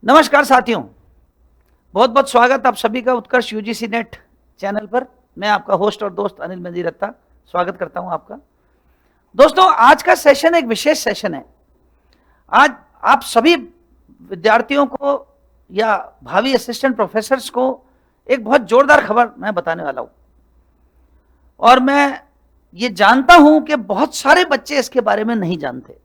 नमस्कार साथियों, बहुत बहुत स्वागत आप सभी का उत्कर्ष यूजीसी नेट चैनल पर। मैं आपका होस्ट और दोस्त अनिल मंजीरत्ता स्वागत करता हूं आपका। दोस्तों, आज का सेशन एक विशेष सेशन है। आज आप सभी विद्यार्थियों को या भावी असिस्टेंट प्रोफेसर्स को एक बहुत जोरदार खबर मैं बताने वाला हूं, और मैं ये जानता हूं कि बहुत सारे बच्चे इसके बारे में नहीं जानते।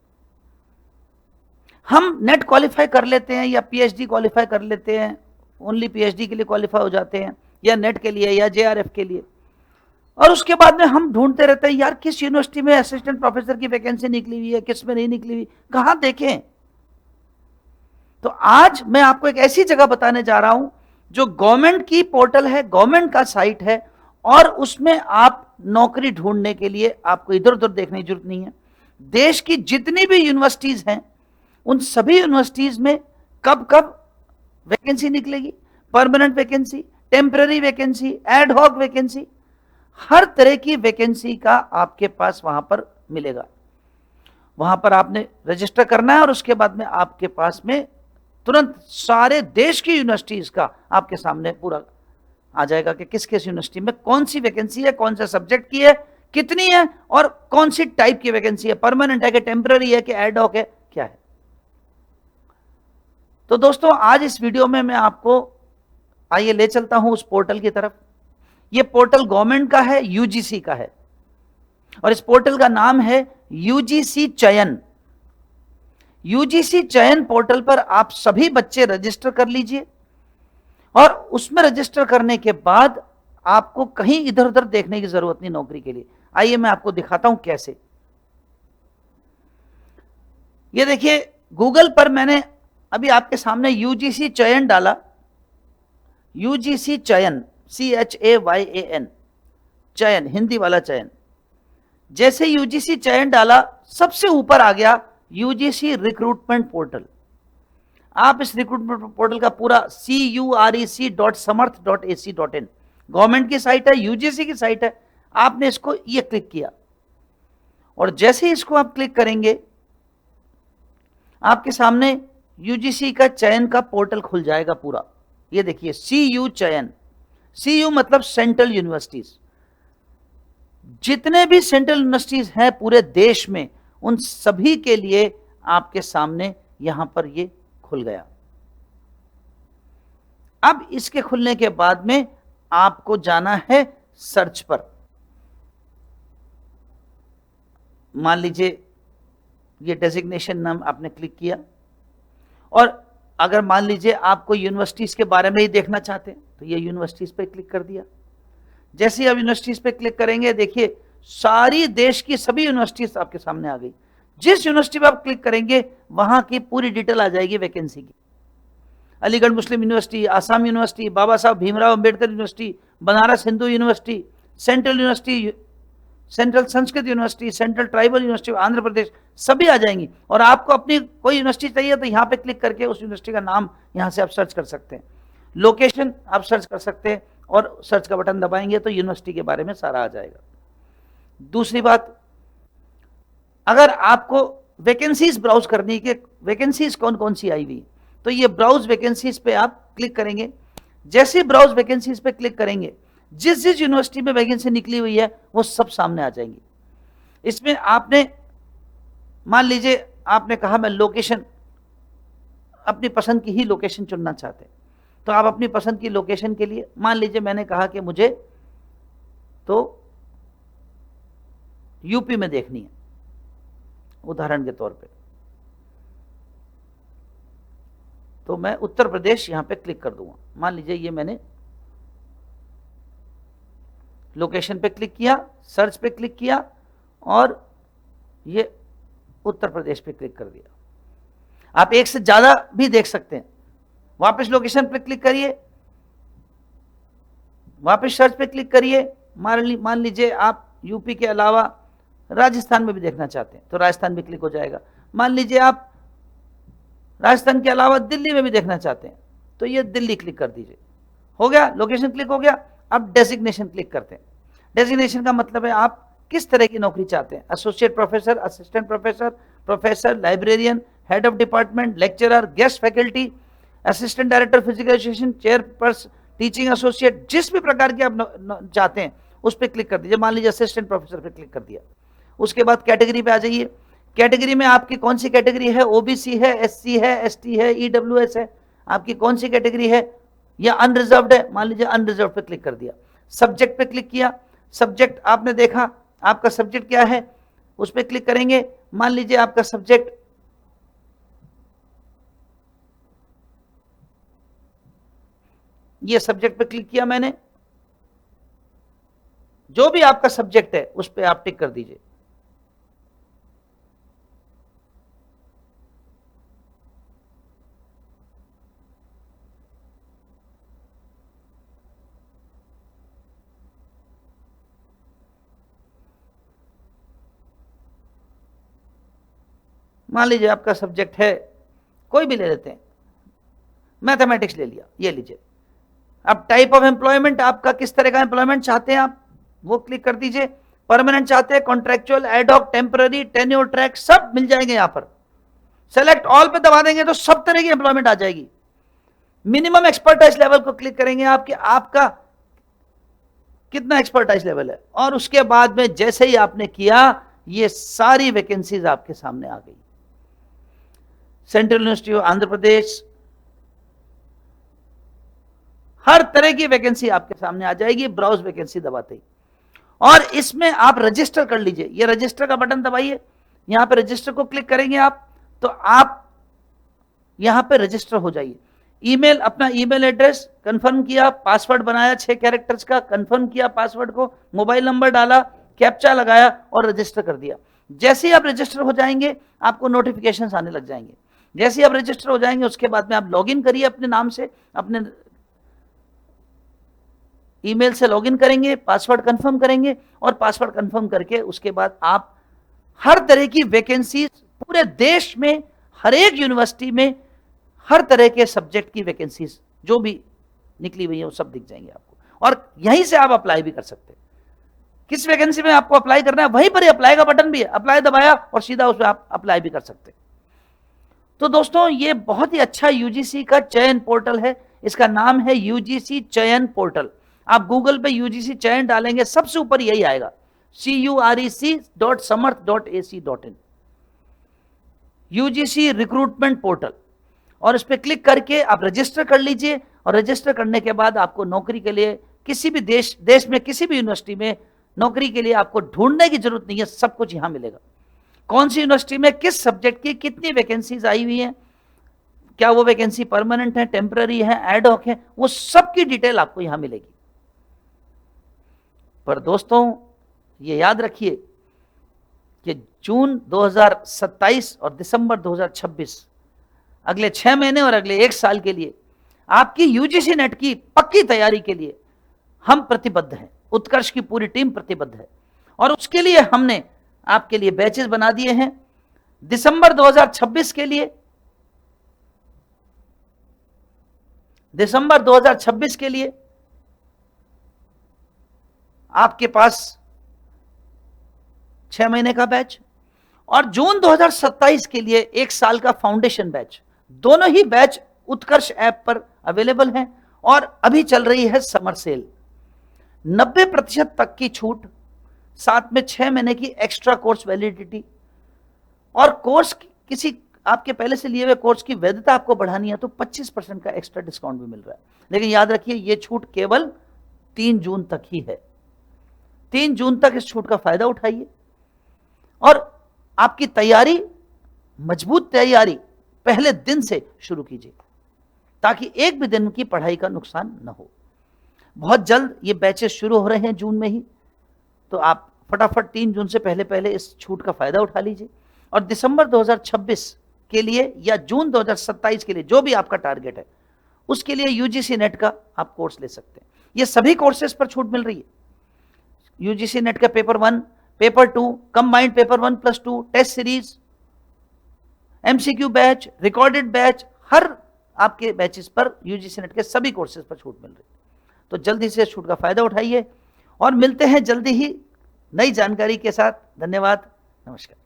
हम नेट क्वालिफाई कर लेते हैं या पीएचडी क्वालिफाई कर लेते हैं, ओनली पीएचडी के लिए क्वालिफाई हो जाते हैं, या नेट के लिए या जेआरएफ के लिए, और उसके बाद में हम ढूंढते रहते हैं यार किस यूनिवर्सिटी में असिस्टेंट प्रोफेसर की वैकेंसी निकली हुई है, किस में नहीं निकली हुई, कहां देखें। तो आज मैं आपको एक ऐसी जगह बताने जा रहा हूं जो गवर्नमेंट की पोर्टल है, गवर्नमेंट का साइट है, और उसमें आप नौकरी ढूंढने के लिए आपको इधर उधर देखने की जरूरत नहीं है। देश की जितनी भी यूनिवर्सिटीज हैं उन सभी यूनिवर्सिटीज में कब कब वैकेंसी निकलेगी, permanent vacancy, temporary vacancy, ad hoc vacancy, हर तरह की वैकेंसी का आपके पास वहां पर मिलेगा। वहां पर आपने रजिस्टर करना है और उसके बाद में आपके पास में तुरंत सारे देश की यूनिवर्सिटीज का आपके सामने पूरा आ जाएगा कि किस किस यूनिवर्सिटी में कौन सी वैकेंसी है, कौन सा सब्जेक्ट की है, कितनी है, और कौन सी टाइप की वैकेंसी है, परमानेंट है कि टेम्पररी है कि एड हॉक है, क्या है। तो दोस्तों, आज इस वीडियो में मैं आपको आइए ले चलता हूं उस पोर्टल की तरफ। यह पोर्टल गवर्नमेंट का है, यूजीसी का है, और इस पोर्टल का नाम है यूजीसी चयन। यूजीसी चयन पोर्टल पर आप सभी बच्चे रजिस्टर कर लीजिए, और उसमें रजिस्टर करने के बाद आपको कहीं इधर उधर देखने की जरूरत नहीं नौकरी के लिए। आइए मैं आपको दिखाता हूं कैसे। ये देखिए, गूगल पर मैंने अभी आपके सामने यूजीसी चयन डाला, यूजीसी चयन, CHAYAN, चयन, हिंदी वाला चयन। जैसे यूजीसी चयन डाला, सबसे ऊपर आ गया यूजीसी रिक्रूटमेंट पोर्टल। आप इस रिक्रूटमेंट पोर्टल का पूरा curec.samarth.ac.in गवर्नमेंट की साइट है, यूजीसी की साइट है। आपने इसको ये क्लिक किया, और जैसे ही इसको आप क्लिक करेंगे आपके सामने यूजीसी का चयन का पोर्टल खुल जाएगा पूरा। ये देखिए, CU चयन, CU मतलब सेंट्रल यूनिवर्सिटीज। जितने भी सेंट्रल यूनिवर्सिटीज हैं पूरे देश में, उन सभी के लिए आपके सामने यहां पर ये खुल गया। अब इसके खुलने के बाद में आपको जाना है सर्च पर। मान लीजिए ये डेजिग्नेशन नाम आपने क्लिक किया, और अगर मान लीजिए आपको यूनिवर्सिटीज के बारे में ही देखना चाहते हैं तो ये यूनिवर्सिटीज पे क्लिक कर दिया। जैसे ही आप यूनिवर्सिटीज पे क्लिक करेंगे, देखिए सारी देश की सभी यूनिवर्सिटीज आपके सामने आ गई। जिस यूनिवर्सिटी पे आप क्लिक करेंगे वहां की पूरी डिटेल आ जाएगी वैकेंसी की। Aligarh Muslim university, Assam university, Baba Saheb Bhimrao Ambedkar university, Banaras Hindu university, central university, central Sanskrit university, central tribal university Andhra Pradesh, सभी आ जाएंगी। और आपको अपनी कोई यूनिवर्सिटी चाहिए तो यहाँ पे क्लिक करके उस यूनिवर्सिटी का नाम यहाँ से आप सर्च कर सकते हैं, लोकेशन आप सर्च कर सकते हैं, और सर्च का बटन दबाएंगे तो यूनिवर्सिटी के बारे में सारा आ जाएगा। दूसरी बात, अगर आपको वैकेंसीज ब्राउज करनी है कि वैकेंसीज कौन कौन सी आई हुई, तो ये ब्राउज वैकेंसीज पे आप क्लिक करेंगे। जैसे ब्राउज वैकेंसीज पे क्लिक करेंगे, जिस जिस यूनिवर्सिटी में वैकेंसी निकली हुई है वो सब सामने आ जाएंगी। इसमें आपने मान लीजिए आपने कहा मैं लोकेशन, अपनी पसंद की ही लोकेशन चुनना चाहते हैं, तो आप अपनी पसंद की लोकेशन के लिए, मान लीजिए मैंने कहा कि मुझे तो यूपी में देखनी है उदाहरण के तौर पे, तो मैं उत्तर प्रदेश यहां पे क्लिक कर दूंगा। मान लीजिए ये मैंने लोकेशन पे क्लिक किया, सर्च पे क्लिक किया, और ये उत्तर प्रदेश पे क्लिक कर दिया। आप एक से ज्यादा भी देख सकते हैं। वापस लोकेशन पे क्लिक करिए, वापस सर्च पे क्लिक करिए। मान लीजिए आप यूपी के अलावा राजस्थान में भी देखना चाहते हैं तो राजस्थान भी क्लिक हो जाएगा। मान लीजिए आप राजस्थान के अलावा दिल्ली में भी देखना चाहते हैं तो ये दिल्ली क्लिक कर दीजिए। हो गया, लोकेशन क्लिक हो गया। अब डेजिग्नेशन क्लिक करते हैं। डेजिग्नेशन का मतलब है आप किस तरह की नौकरी चाहते हैं, associate professor, assistant professor, professor, librarian, head of department, lecturer, guest faculty, assistant director physical education, chairperson, teaching associate, जिस भी प्रकार के आप चाहते हैं उस पर क्लिक कर दीजिए। मान लीजिए असिस्टेंट प्रोफेसर पे क्लिक कर दिया। उसके बाद कैटेगरी पे आ जाइए। कैटेगरी में आपकी कौन सी कैटेगरी है, ओबीसी है, एससी है, एसटी है, ईडब्ल्यूएस है, आपकी कौन सी कैटेगरी है, या अनरिजर्व्ड है, मान लीजिए अनरिजर्व पे क्लिक कर दिया। सब्जेक्ट पे क्लिक किया, सब्जेक्ट आपने देखा आपका सब्जेक्ट क्या है, उस पर क्लिक करेंगे। मान लीजिए आपका सब्जेक्ट ये सब्जेक्ट पे क्लिक किया मैंने, जो भी आपका सब्जेक्ट है उस पर आप टिक कर दीजिए। मान लीजिए आपका सब्जेक्ट है, कोई भी ले लेते हैं, मैथमेटिक्स ले लिया, ये लीजिए। अब टाइप ऑफ एम्प्लॉयमेंट, आपका किस तरह का एम्प्लॉयमेंट चाहते हैं आप, वो क्लिक कर दीजिए। परमानेंट चाहते हैं, contractual, ad hoc, temporary, tenure track, सब मिल जाएंगे यहां पर। सेलेक्ट ऑल पे दबा देंगे तो सब तरह की एम्प्लॉयमेंट आ जाएगी। मिनिमम एक्सपर्टाइज लेवल को क्लिक करेंगे आपके, आपका कितना एक्सपर्टाइज लेवल है, और उसके बाद में जैसे ही आपने किया ये सारी वैकेंसीज आपके सामने आ गई। Central university of Andhra Pradesh, हर तरह की वैकेंसी आपके सामने आ जाएगी ब्राउज वैकेंसी दबाते ही। और इसमें आप रजिस्टर कर लीजिए, ये रजिस्टर का बटन दबाइए, यहां पे रजिस्टर को क्लिक करेंगे आप तो आप यहां पे रजिस्टर हो जाइए। ईमेल, अपना ईमेल एड्रेस कंफर्म किया, पासवर्ड बनाया 6 कैरेक्टर्स का, कंफर्म किया पासवर्ड को, मोबाइल नंबर डाला, कैप्चा लगाया और रजिस्टर कर दिया। जैसे ही आप रजिस्टर हो जाएंगे आपको नोटिफिकेशंस आने लग जाएंगे। जैसे ही आप रजिस्टर हो जाएंगे उसके बाद में आप लॉगिन करिए अपने नाम से, अपने ईमेल से लॉगिन करेंगे, पासवर्ड कंफर्म करेंगे, और पासवर्ड कंफर्म करके उसके बाद आप हर तरह की वैकेंसी पूरे देश में हर एक यूनिवर्सिटी में हर तरह के सब्जेक्ट की वैकेंसीज जो भी निकली हुई है वो सब दिख जाएंगे आपको, और यहीं से आप अप्लाई भी कर सकते हैं। किस वैकेंसी में आपको अप्लाई करना है वहीं पर ही अप्लाई का बटन भी है, अप्लाई दबाया और सीधा उसमें आप अप्लाई भी कर सकते हैं। तो दोस्तों ये बहुत ही अच्छा यूजीसी का चयन पोर्टल है, इसका नाम है यूजीसी चयन पोर्टल। आप गूगल पे यूजीसी चयन डालेंगे सबसे ऊपर यही आएगा, curec.samarth.ac.in, यूजीसी रिक्रूटमेंट पोर्टल। और इस पर क्लिक करके आप रजिस्टर कर लीजिए, और रजिस्टर करने के बाद आपको नौकरी के लिए किसी भी देश में किसी भी यूनिवर्सिटी में नौकरी के लिए आपको ढूंढने की जरूरत नहीं है, सब कुछ यहां मिलेगा। कौन सी यूनिवर्सिटी में किस सब्जेक्ट की कितनी वैकेंसीज आई हुई हैं, क्या वो वैकेंसी परमानेंट है, टेम्पररी है, एडहॉक है, वो सब की डिटेल आपको यहां मिलेगी। पर दोस्तों ये याद रखिए कि जून 2027 और दिसंबर 2026 अगले 6 महीने और अगले 1 साल के लिए आपकी यूजीसी नेट की पक्की तैयारी के लिए हम प्रतिबद्ध हैं, उत्कर्ष की पूरी टीम प्रतिबद्ध है। और उसके लिए हमने आपके लिए बैचेस बना दिए हैं। दिसंबर 2026 के लिए, दिसंबर 2026 के लिए आपके पास 6 महीने का बैच, और जून 2027 के लिए 1 साल का फाउंडेशन बैच। दोनों ही बैच उत्कर्ष ऐप पर अवेलेबल हैं, और अभी चल रही है समर सेल, 90% तक की छूट, साथ में 6 महीने की एक्स्ट्रा कोर्स वैलिडिटी, और कोर्स किसी आपके पहले से लिए हुए कोर्स की वैधता आपको बढ़ानी है तो 25% का एक्स्ट्रा डिस्काउंट भी मिल रहा है। लेकिन याद रखिए ये छूट केवल 3 जून तक ही है। 3 जून तक इस छूट का फायदा उठाइए, और आपकी तैयारी, मजबूत तैयारी पहले दिन से शुरू कीजिए, ताकि एक भी दिन की पढ़ाई का नुकसान न हो। बहुत जल्द ये बैचेस शुरू हो रहे हैं जून में ही, तो आप फटाफट 3 जून से पहले पहले इस छूट का फायदा उठा लीजिए। और दिसंबर 2026 के लिए या जून 2027 के लिए जो भी आपका टारगेट है उसके लिए यूजीसी नेट का आप कोर्स ले सकते हैं। ये सभी कोर्सेज पर छूट मिल रही है। यूजीसी नेट का paper 1, paper 2, combined paper 1+2, test series, MCQ batch, recorded batch, हर आपके बैचेस पर यूजीसी नेट के सभी कोर्सेज पर छूट मिल रही है। तो जल्दी से छूट का फायदा उठाइए, और मिलते हैं जल्दी ही नई जानकारी के साथ। धन्यवाद, नमस्कार।